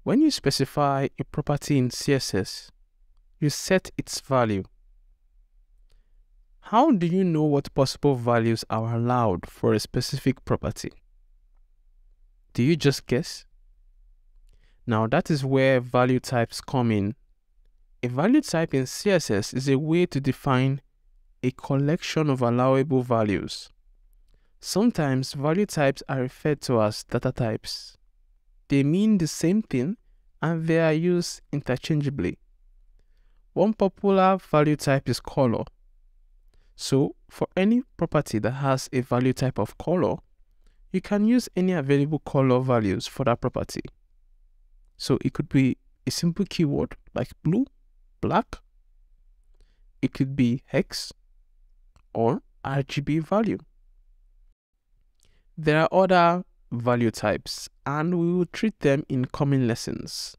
When you specify a property in CSS, you set its value. How do you know what possible values are allowed for a specific property? Do you just guess? Now that is where value types come in. A value type in CSS is a way to define a collection of allowable values. Sometimes value types are referred to as data types. They mean the same thing and they are used interchangeably. One popular value type is color. So for any property that has a value type of color, you can use any available color values for that property. So it could be a simple keyword like blue, black. It could be hex or RGB value. There are other value types and we will treat them in coming lessons.